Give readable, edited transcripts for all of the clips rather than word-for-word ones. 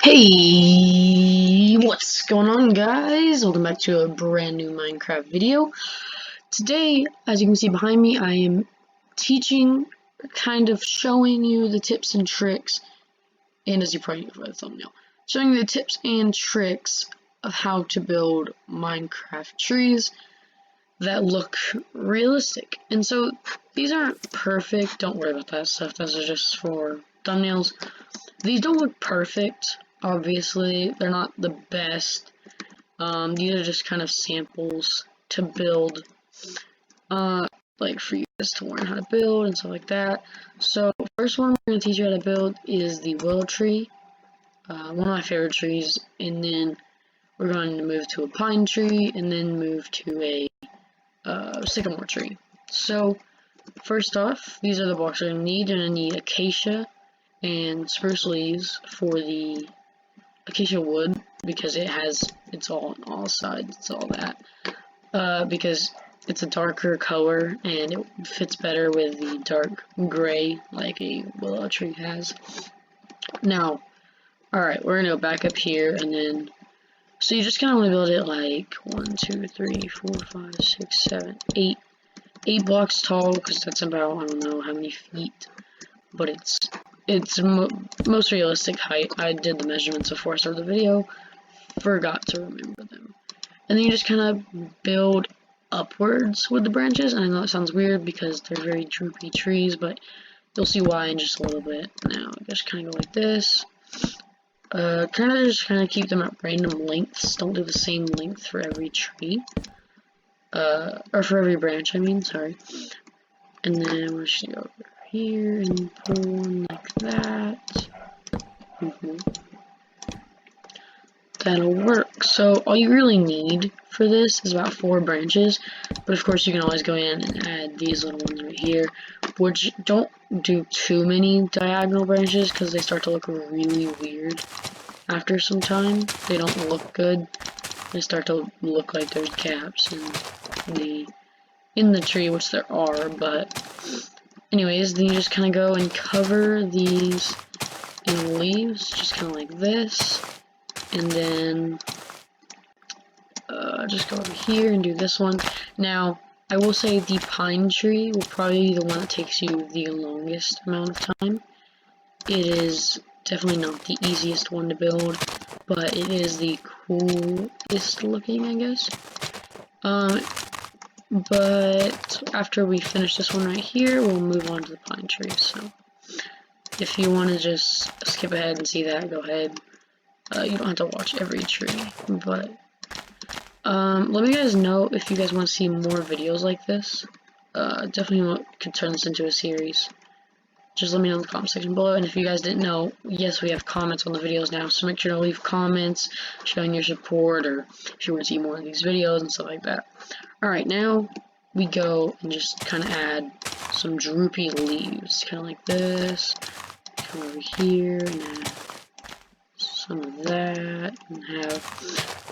Hey, what's going on, guys? Welcome back to a brand new Minecraft video. Today, as you can see behind me, I am teaching, kind of showing you the tips and tricks, and as you probably know by the thumbnail, showing you the tips and tricks of how to build Minecraft trees that look realistic. And so, these aren't perfect, don't worry about that stuff, those are just for thumbnails. These don't look perfect. Obviously, they're not the best. These are just kind of samples to build, like for you guys to learn how to build and stuff like that. So, first one we're going to teach you how to build is the willow tree, one of my favorite trees, and then we're going to move to a pine tree, and then move to a sycamore tree. So, first off, these are the blocks you're going to need. You're going to need acacia and spruce leaves for the acacia wood, because it's all on all sides, it's all that, because it's a darker color and it fits better with the dark gray like a willow tree has. Now, alright, we're gonna go back up here, and then so you just kinda wanna build it like 1, 2, 3, 4, 5, 6, 7, 8 blocks tall, because that's about, I don't know how many feet, but it's most realistic height. I did the measurements before I started the video, forgot to remember them. And then you just kind of build upwards with the branches. And I know it sounds weird because they're very droopy trees, but you'll see why in just a little bit. Now, just kind of go like this. Just kind of keep them at random lengths. Don't do the same length for every tree. Or for every branch, I mean, sorry. And then we're just gonna go over here and pull one like that. That'll work. So all you really need for this is about 4 branches, but of course you can always go in and add these little ones right here, which don't do too many diagonal branches because they start to look really weird after some time. They don't look good. They start to look like there's gaps in the tree, which there are, but anyways, then you just kind of go and cover these in leaves, just kind of like this, and then just go over here and do this one. Now, I will say the pine tree will probably be the one that takes you the longest amount of time. It is definitely not the easiest one to build, but it is the coolest looking, I guess. But after we finish this one right here, we'll move on to the pine tree. So if you want to just skip ahead and see that, go ahead. You don't have to watch every tree, but let me guys know if you guys want to see more videos like this. Definitely could turn this into a series. Just let me know in the comment section below. And if you guys didn't know, yes, we have comments on the videos now, so make sure to leave comments showing your support, or if you want to see more of these videos and stuff like that. Alright, now we go and just kind of add some droopy leaves, kind of like this. Come over here and add some of that, and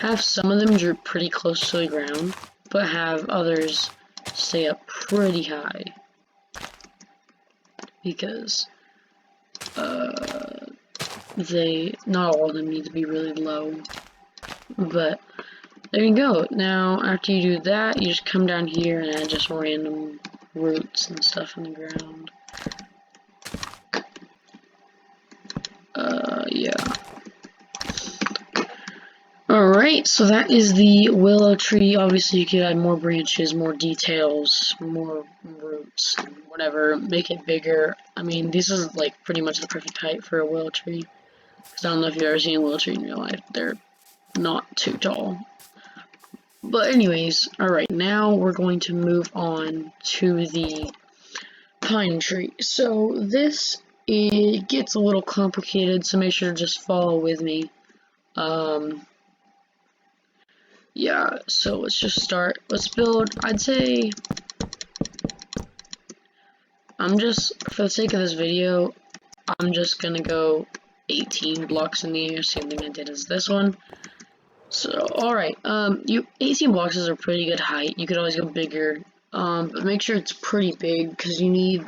have some of them droop pretty close to the ground, but have others stay up pretty high, because not all of them need to be really low. But there you go. Now after you do that, you just come down here and add just random roots and stuff in the ground. Yeah. Alright, so that is the willow tree. Obviously you could add more branches, more details, more roots, whatever, make it bigger. I mean, this is like pretty much the perfect height for a willow tree. Because I don't know if you've ever seen a willow tree in real life. They're not too tall. But anyways, alright, now we're going to move on to the pine tree. So this, it gets a little complicated, so make sure to just follow with me. Yeah, so let's just start. Let's build, I'd say, for the sake of this video, I'm just gonna go 18 blocks in the air, same thing I did as this one. So, alright, 18 blocks is a pretty good height. You could always go bigger, but make sure it's pretty big, because you need,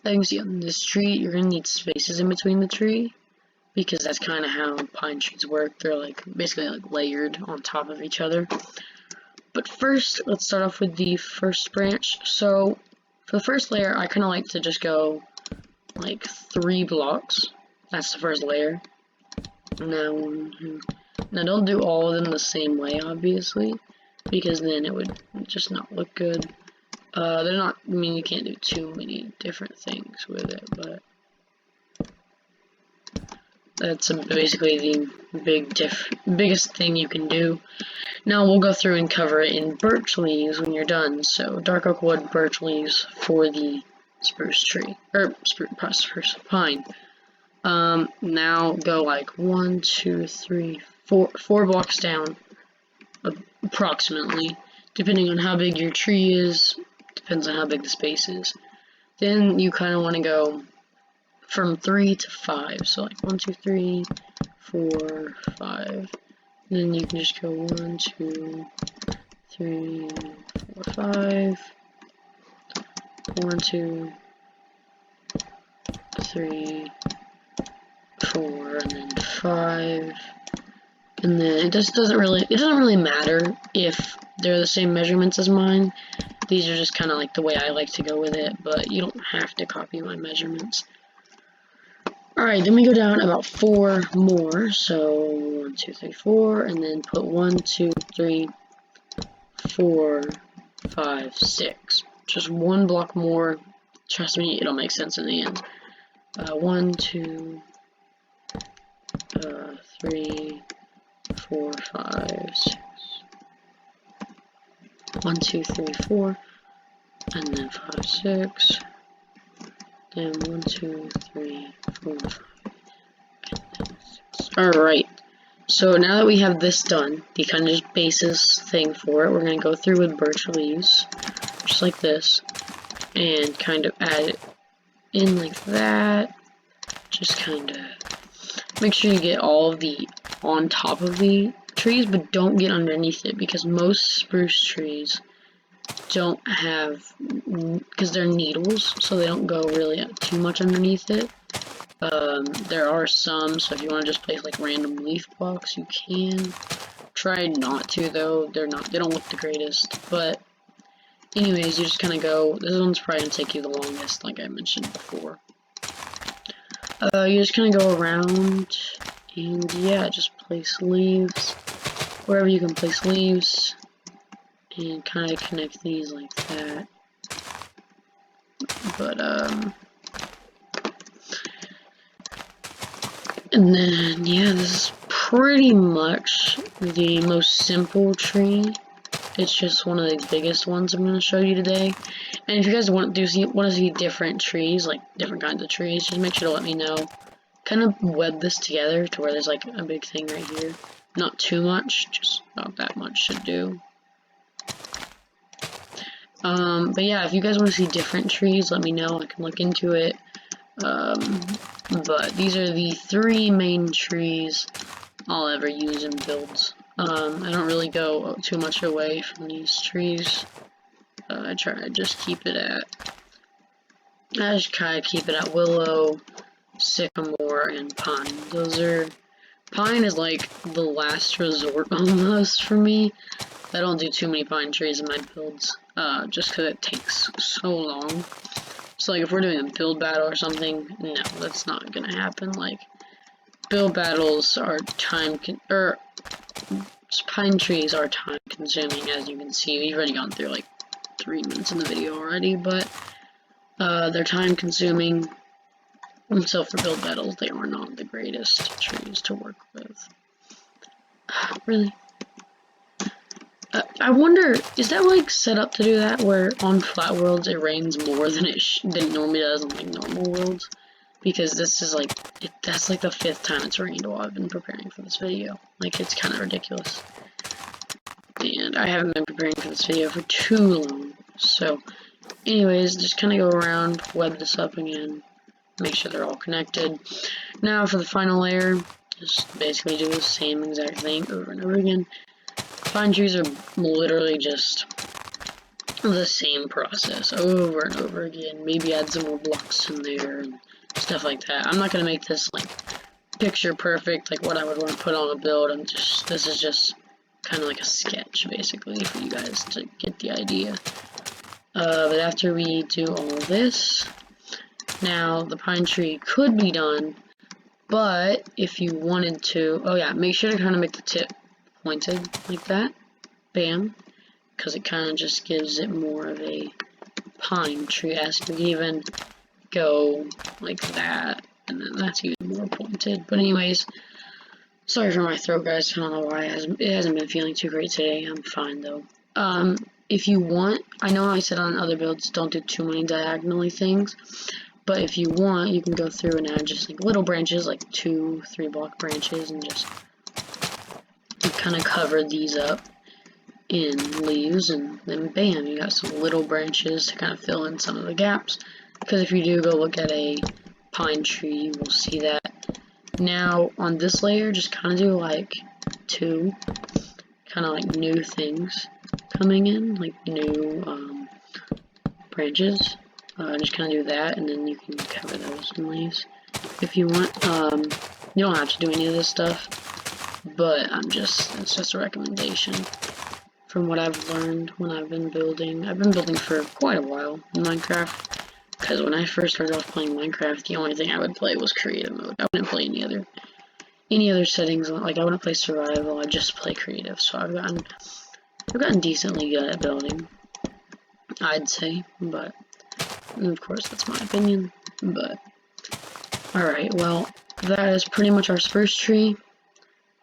as you can see on this tree, you're gonna need spaces in between the tree. because that's kind of how pine trees work. They're like basically like layered on top of each other. But first, let's start off with the first branch. So for the first layer, I kind of like to just go like 3 blocks. That's the first layer. Now don't do all of them the same way, obviously, because then it would just not look good. They're not, I mean, you can't do too many different things with it, but that's basically the biggest thing you can do. Now we'll go through and cover it in birch leaves when you're done. So dark oak wood, birch leaves for the spruce tree, or spruce pine. Now go like 1, 2, 3, 4 blocks down, approximately, depending on how big your tree is. Depends on how big the space is. Then you kind of want to go from 3 to 5. So like 1, 2, 3, 4, 5. Then you can just go 1, 2, 3, 4, 5. 1, 2, 3, 4, and then 5. And then it doesn't really matter if they're the same measurements as mine. These are just kind of like the way I like to go with it, but you don't have to copy my measurements. Alright, then we go down about 4 more. So 1, 2, 3, 4, and then put 1, 2, 3, 4, 5, 6. Just 1 block more. Trust me, it'll make sense in the end. 1, 2, 3, 4, 5, 6. 1, 2, 3, 4, and then 5, 6. Then 1, 2, 3, 4, 5, and then 6. Alright, so now that we have this done, the kind of just basis thing for it, we're going to go through with birch leaves, just like this, and kind of add it in like that. Just kind of make sure you get all of the on top of the trees, but don't get underneath it, because most spruce trees don't have, because they're needles, so they don't go really too much underneath it. There are some, so if you want to just place like random leaf blocks, you can. Try not to though, they don't look the greatest, but anyways, you just kind of go, this one's probably going to take you the longest, like I mentioned before. You just kind of go around, and yeah, just place leaves, wherever you can place leaves, and kind of connect these like that. But, and then, yeah, this is pretty much the most simple tree. It's just one of the biggest ones I'm going to show you today. And if you guys want to see different trees, like different kinds of trees, just make sure to let me know. Kind of web this together to where there's like a big thing right here. Not too much, just about that much should do. But yeah, if you guys want to see different trees, let me know. I can look into it. But these are the 3 main trees I'll ever use in builds. I don't really go too much away from these trees. I try to just keep it at, willow, sycamore, and pine. Pine is like the last resort almost for me. I don't do too many pine trees in my builds, just because it takes so long. So like if we're doing a build battle or something, no, that's not gonna happen. Like, build battles are pine trees are time consuming, as you can see. We've already gone through like 3 minutes in the video already, but they're time consuming. And so for build battles, they are not the greatest trees to work with. Really? I wonder, is that like set up to do that, where on flat worlds it rains more than it normally does on like normal worlds? Because this is like, that's like the 5th time it's rained while I've been preparing for this video. Like, it's kind of ridiculous. And I haven't been preparing for this video for too long. So, anyways, just kind of go around, web this up again, make sure they're all connected. Now for the final layer, just basically do the same exact thing over and over again. Pine trees are literally just the same process over and over again. Maybe add some more blocks in there and stuff like that. I'm not going to make this like picture perfect, like what I would want to put on a build. This is just kind of like a sketch, basically, for you guys to get the idea. But after we do all this, now the pine tree could be done, but if you wanted to, oh yeah, make sure to kind of make the tip pointed like that, bam, because it kind of just gives it more of a pine tree-esque. You can even go like that, and then that's even more pointed. But anyways, sorry for my throat, guys. I don't know why it hasn't been feeling too great today. I'm fine though. If you want, I know I said on other builds don't do too many diagonally things, but if you want, you can go through and add just like little branches, like 2-3 block branches, and just kind of cover these up in leaves, and then bam, you got some little branches to kind of fill in some of the gaps. Because if you do go look at a pine tree, you will see that. Now on this layer, just kind of do like 2 kind of like new things coming in, like new branches. Just kind of do that, and then you can cover those in leaves if you want. You don't have to do any of this stuff, but it's just a recommendation from what I've learned when I've been building. I've been building for quite a while in Minecraft, because when I first started off playing Minecraft, the only thing I would play was creative mode. I wouldn't play any other settings. Like, I wouldn't play survival. I'd just play creative. So I've gotten decently good at building, I'd say, but of course that's my opinion. But alright, well, that is pretty much our first tree.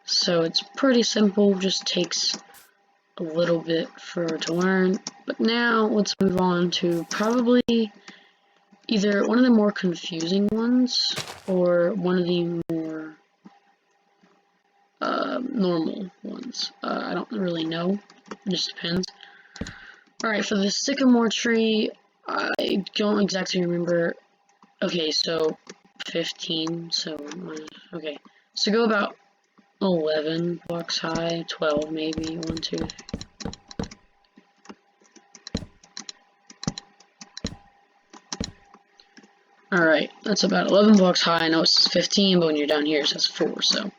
So it's pretty simple, just takes a little bit to learn. But now let's move on to probably either one of the more confusing ones or one of the more normal ones. I don't really know. It just depends. Alright, for the sycamore tree, I don't exactly remember. Okay, so 15, so okay. So go about 11 blocks high, 12 maybe, 1, 2. Alright, that's about 11 blocks high. I know it says 15, but when you're down here it says 4, so.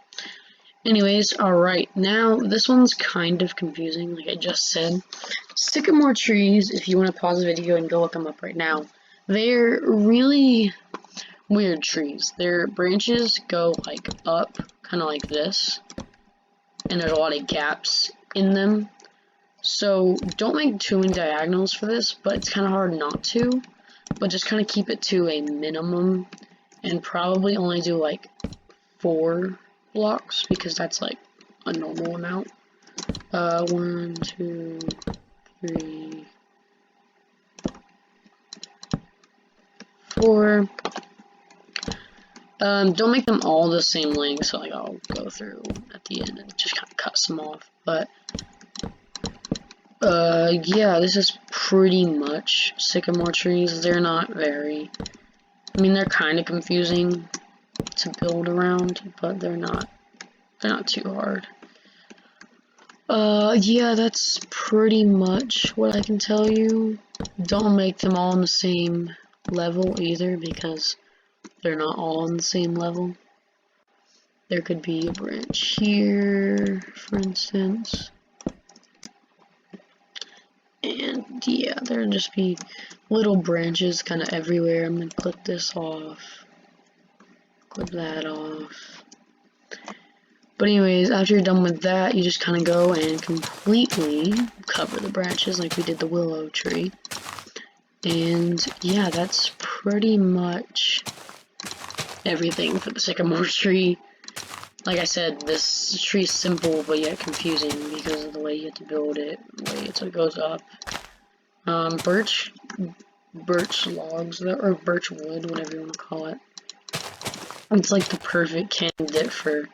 Anyways, alright, now this one's kind of confusing, like I just said. Sycamore trees, if you want to pause the video and go look them up right now, they're really weird trees. Their branches go like up, kind of like this, and there's a lot of gaps in them. So don't make too many diagonals for this, but it's kind of hard not to. But just kind of keep it to a minimum, and probably only do like 4 blocks, because that's like a normal amount. 1, 2, 3, 4. Don't make them all the same length, so like I'll go through at the end and just kind of cut some off. But yeah, this is pretty much sycamore trees. They're not very, I mean, they're kind of confusing to build around, but they're not too hard. Yeah, that's pretty much what I can tell you. Don't make them all on the same level either, because they're not all on the same level. There could be a branch here, for instance. And yeah, there'll just be little branches kind of everywhere. I'm gonna clip this off, clip that off. But anyways, after you're done with that, you just kind of go and completely cover the branches like we did the willow tree. And yeah, that's pretty much everything for the sycamore tree. Like I said, this tree is simple but yet confusing because of the way you have to build it, the way it goes up. Birch logs, or birch wood, whatever you want to call it. It's like the perfect candidate for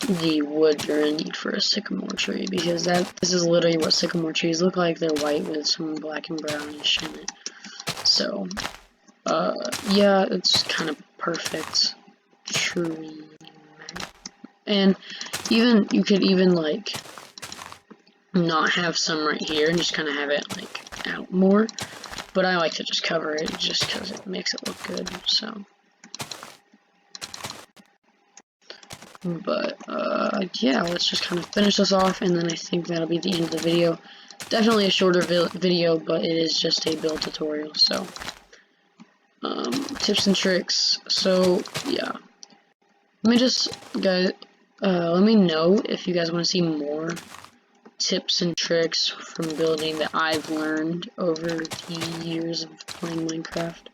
the wood you're gonna need for a sycamore tree, because this is literally what sycamore trees look like. They're white with some black and brownish in it. So, yeah, it's kind of perfect tree. And you could even like not have some right here and just kind of have it like out more, but I like to just cover it just because it makes it look good. So But yeah, let's just kind of finish this off, and then I think that'll be the end of the video. Definitely a shorter video, but it is just a build tutorial. So tips and tricks. So yeah, let me just guys let me know if you guys want to see more tips and tricks from building that I've learned over the years of playing Minecraft.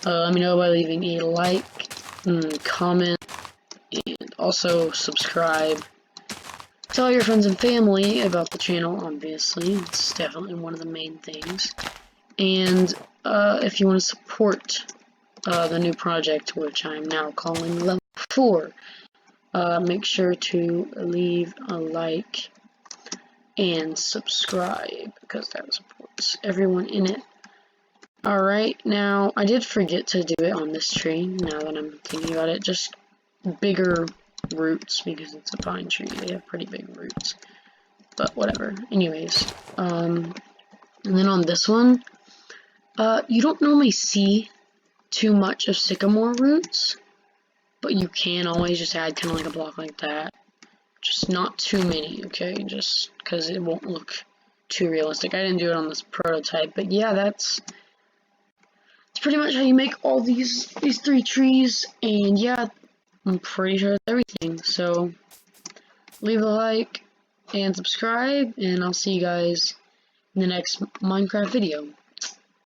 Let me know by leaving a like, comment, and also subscribe. Tell your friends and family about the channel, obviously. It's definitely one of the main things. And if you want to support the new project, which I'm now calling Level 4, make sure to leave a like and subscribe, because that supports everyone in it. Alright, now, I did forget to do it on this tree, now that I'm thinking about it. Just bigger roots, because it's a pine tree. They have pretty big roots. But whatever. Anyways, and then on this one, you don't normally see too much of sycamore roots, but you can always just add kind of like a block like that. Just not too many, okay? Just because it won't look too realistic. I didn't do it on this prototype, but yeah, that's pretty much how you make all these 3 trees. And yeah, I'm pretty sure that's everything. So leave a like and subscribe, and I'll see you guys in the next Minecraft video.